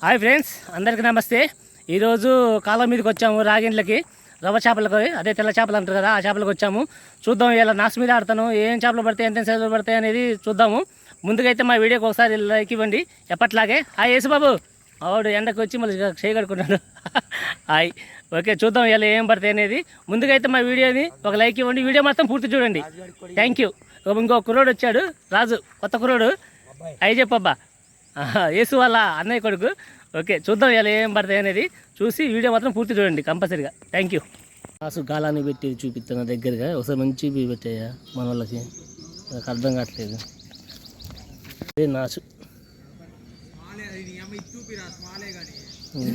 Hi friends, అందరికీ నమస్తే. ఈరోజు కాలం మీదకి వచ్చాము. రాగిండ్లకి రవ్వ చేపలకు, అదే తెల్ల చేపలు అంటారు కదా, ఆ చేపలకు వచ్చాము. చూద్దాం ఇలా నాసు మీద ఆడతాను. ఏం చేపలు పడతాయి, ఎంత సైజులు పడతాయి అనేది చూద్దాము. ముందుకైతే మా వీడియోకి ఒకసారి లైక్ ఇవ్వండి ఎప్పట్లాగే. హాయ్ యేసుబాబు, ఆవిడ ఎండకు వచ్చి మళ్ళీ చేయగడుకున్నాడు. హాయ్, ఓకే, చూద్దాం ఇలా ఏం పడతాయి అనేది. ముందుకైతే మా వీడియోని ఒక లైక్ ఇవ్వండి, వీడియో మొత్తం పూర్తి చూడండి. Thank you. ఇంకో కుర్రోడు వచ్చాడు, రాజు, కొత్త కుర్రోడు. అయ్యి చెప్పబ్బా, యేసు వాళ్ళ అన్నయ్య కొడుకు. ఓకే, చూద్దాం ఇలా ఏం పడతాయి అనేది. చూసి వీడియో మాత్రం పూర్తి చూడండి కంపల్సరీగా. Thank you. నాసు గాలాన్ని పెట్టి చూపిస్తున్నా దగ్గరగా. ఒకసారి మంచి పెట్టాయా మన వాళ్ళకి, నాకు అర్థం కావట్లేదు. అదే నాసు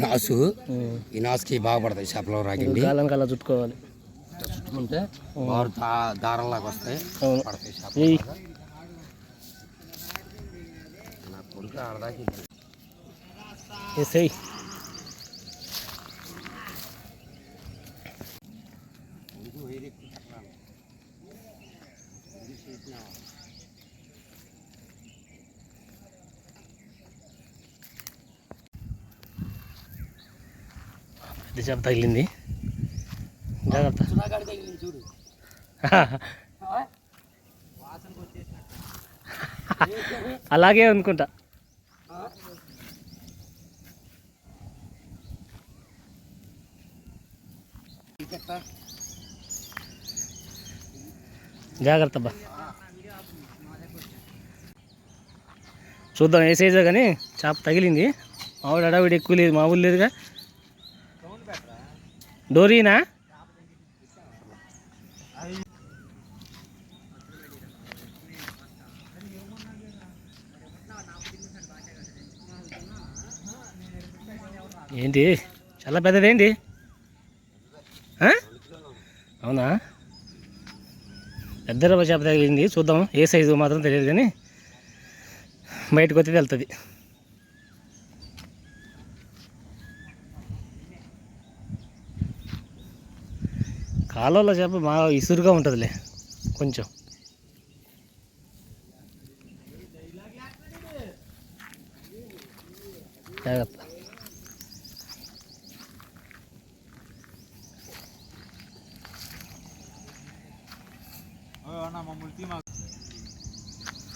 నాసు, ఈ నాసుకి బాగా పడతాయి చేపలు. రాగిండి గాలానికి అలా చుట్టుకోవాలి, చుట్టుకుంటే దారంలాగా వస్తాయి, పడతాయి చేపలు. నా కొడుకు ఆడదాకి ఎస్ఐ పెద్ద చేప తగిలింది, జాగ్రత్త. చూడు అలాగే అనుకుంటా. జాగ్రత్త బా, చూద్దాం ఏ సైజో కానీ చేప తగిలింది. ఆవిడ అడవిడ ఎక్కువ లేదు, మామూలు లేదుగా. డోరీనా? ఏంటి చాలా పెద్దదేంటి? అవునా, పెద్ద రవ్వ చేప తగిలింది. చూద్దాం ఏ సైజు మాత్రం తెలియదు కానీ బయటకు వచ్చి వెళ్తుంది. కాలువలో చేప బాగా ఇసురుగా ఉంటుందిలే కొంచెం. జాగ్రత్త.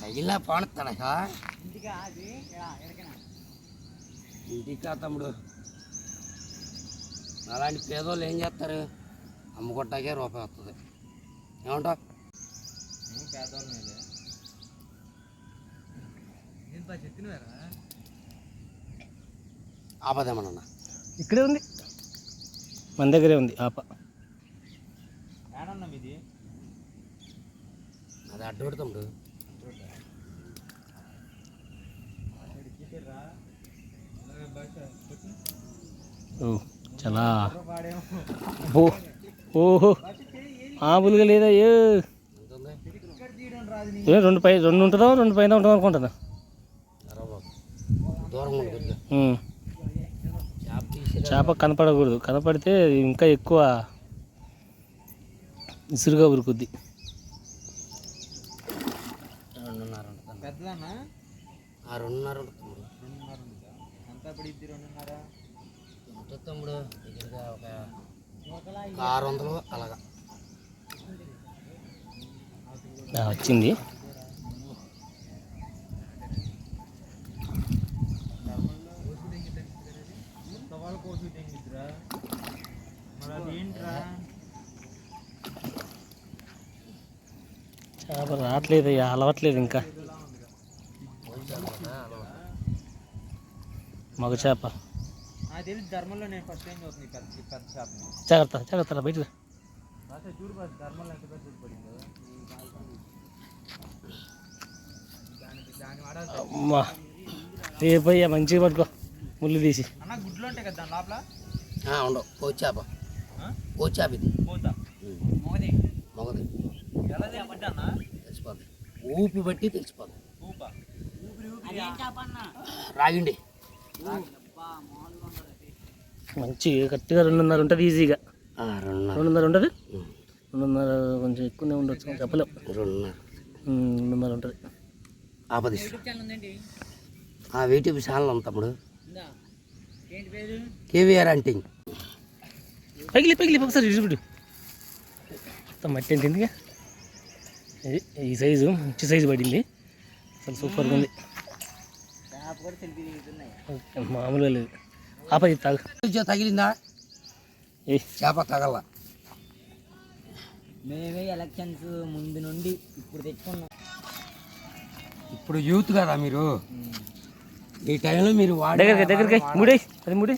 తగిలినా పాడుతాడా ఇంటికా తమ్ముడు? అలాంటి పేదోళ్ళు ఏం చేస్తారు, అమ్ముకొట్టాకే రూపాయి వస్తుంది. ఏమంటావు? ఆపదేమన్నా ఇక్కడే ఉంది, మన దగ్గరే ఉంది ఆప. అది అడ్డు తమ్ముడు. చాలా ఓహో మామూలుగా లేదా? రెండు ఉంటుందో, రెండు పైన ఉంటుందో అనుకుంటున్నా. చేప కనపడకూడదు, కనపడితే ఇంకా ఎక్కువ ఇసురుగా ఉరుకుద్ది. తమ్ముడు దగ్గరగా ఒక 600 అలాగా వచ్చింది. చేప రావట్లేదు, అలవట్లేదు ఇంకా. మగ చేప. జాగ్రత్త జాగ్రత్త, బయట అమ్మా. రేపయ్యా మంచిగా పట్టుకో, ముళ్ళు తీసి. గుడ్లు ఉంటాయి కదా లోపల, ఉండవు. పోచాప, పోచాప ఇది మొగది. తెలిసిపోద్ది, ఊపి బట్టి తెలిసిపోద్ది. రాగిండి మంచి గట్టిగా 2.5 ఉంటుంది ఈజీగా. 2.5 ఉంటుంది, 2.5 కొంచెం ఎక్కువనే ఉండొచ్చు, చెప్పలేం. 2.5 ఉంటుంది. ఆపది యూట్యూబ్ ఛానల్ ఉంది తమ్ముడు. కేవీఆర్ హంటింగ్. పగిలి ఒకసారి ఇరుచుడు మట్టి ఎంత ఎందుకు ఈ సైజు మంచి సైజు పడింది, అసలు సూపర్గా ఉంది. మామూలుగా లేదు. ఆపది తగిలిందా? చేప తగల. మేమే ఎలక్షన్స్ ముందు నుండి ఇప్పుడు తెచ్చుకున్నాం. ఇప్పుడు యూత్ కదా మీరు, ఈ టైంలో మీరు దగ్గరికి ముడి అది ముడి.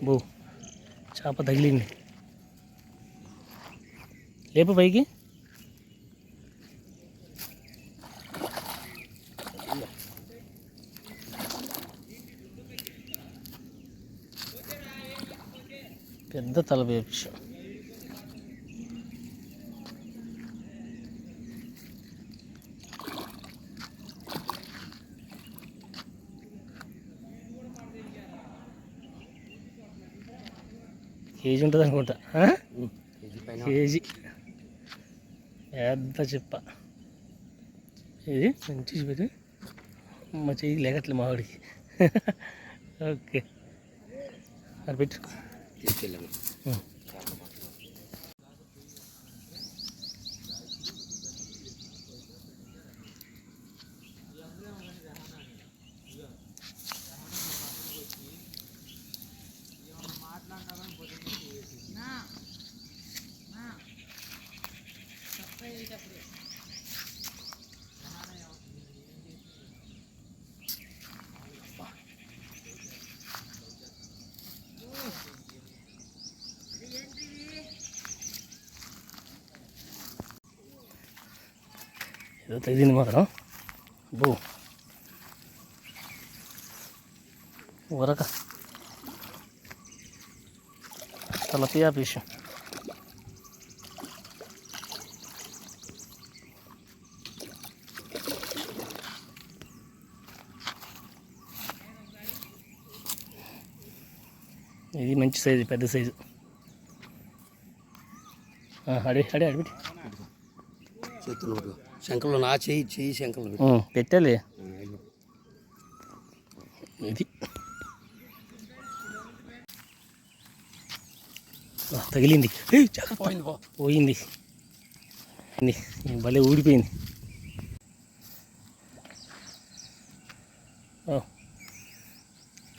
బో చేప తగిలింది, లేపు పైకి. పెద్ద తలపై ఫిష్. కేజీ ఉంటుంది అనుకుంటా, కేజీ. పెద్ద చెప్ప ఇది, మంచి చూపి మా చెయ్యి లేకట్లే మావాడికి. ఓకే అది పెట్టు. తీసుకెళ్ళాము. ఏదో తగ్గింది మాత్రం. బో ఉరక తలపియా ఫిష్. ఇది మంచి సైజు, పెద్ద సైజు. అడిపెట్టి చేతులు శంకలు నా చెయ్యి శంకలు పెట్టాలి. ఇది తగిలింది, పోయింది, భలే ఊడిపోయింది.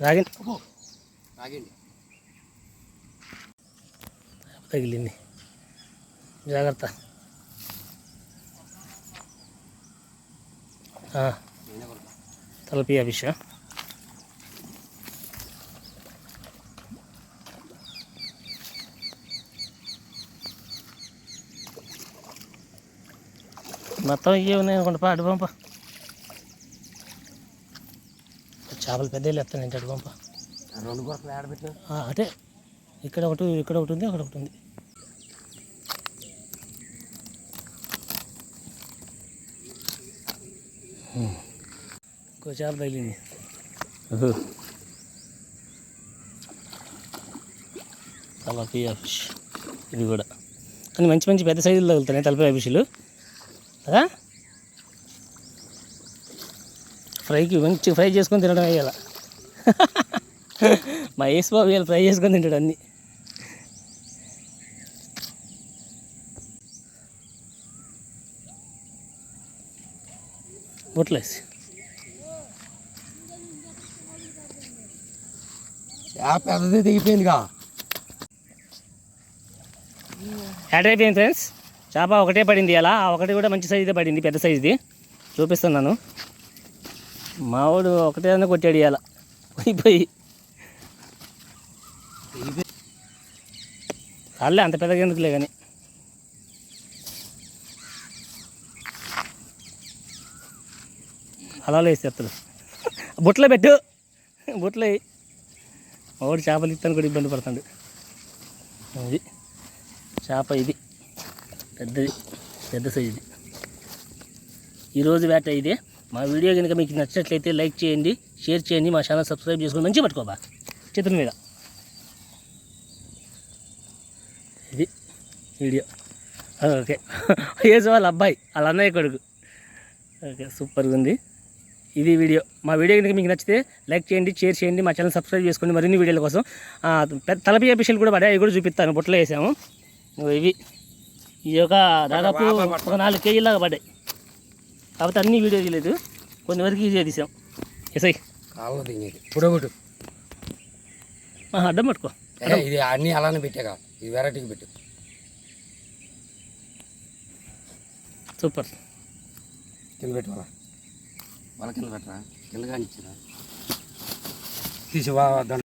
రాగండి తగిలింది, జాగ్రత్త. తలపియా ఫిష్. మొత్తం ఇవే ఉన్నాయి అనుకుంటా. అటు పంప, చేపలు పెద్ద ఎత్తాను ఏంటి. అటు పంప. 2 కొరకలు ఆడబెట్టు. అటే ఇక్కడ ఒకటి ఉంది, అక్కడ ఒకటి ఉంది. ఇంకో చేప తగిలింది. తలపియా ఫిష్ ఇది కూడా. కానీ మంచి పెద్ద సైజులు తగులుతున్నాయి తలపియా ఫిష్లు కదా. మంచి ఫ్రై చేసుకొని తినడం వేయాల. మా యేసుబాబు వీళ్ళు ఫ్రై చేసుకొని తింటాడు అన్నీ. బొట్లేసి పెద్దది దిగిపోయిందిగా. యాడ్ అయిపోయింది ఫ్రెండ్స్. చేప ఒకటే పడింది అలా, ఒకటి కూడా మంచి సైజుదే పడింది, పెద్ద సైజుది. చూపిస్తున్నాను. మావాడు ఒకటే అన్న కొట్టాడు ఇవాళ పోయి. అల్లే అంత పెద్దగా ఎందుకులే కానీ. అలా వేసేస్తాడు. బుట్టలో పెట్టు, బుట్టలో మావాడు చేపలు ఇస్తాను కూడా ఇబ్బంది పడుతుంది. ఇది చేప, ఇది పెద్దది, పెద్ద సైజుది. ఈరోజు వేట ఇదే. మా వీడియో కనుక మీకు నచ్చినట్లయితే లైక్ చేయండి, షేర్ చేయండి, మా ఛానల్ సబ్స్క్రైబ్ చేసుకుని మంచిగా పట్టుకోబా చేతుల మీద. ఇది వీడియో. ఓకే, ఏజ్ వాళ్ళ అబ్బాయి వాళ్ళ అన్నయ్య కొడుకు. ఓకే, సూపర్గా ఉంది. ఇది వీడియో. మా వీడియో కనుక మీకు నచ్చితే లైక్ చేయండి, షేర్ చేయండి, మా ఛానల్ సబ్స్క్రైబ్ చేసుకోండి మరిన్ని వీడియోల కోసం. తలపియ పిషలు కూడా పడాయి, అవి కూడా చూపిస్తాను. బుట్టలో వేసాము. ఇవి ఒక దాదాపు ఒక 4 కేజీలాగా పడ్డాయి. కాకపోతే అన్ని వీడియో తీయలేదు, కొన్ని వరకు ఈజీగా తీసాం. ఎస్ఐ కాళ్ళు తినేది పుడగొట్టు. అడ్డం పట్టుకో. ఇది అన్నీ అలానే పెట్టాక ఇది వెరైటీకి పెట్టు. సూపర్. కింద పెట్టు వాళ్ళ కింద పెట్టరా, కింద కానిచ్చిరా తీసి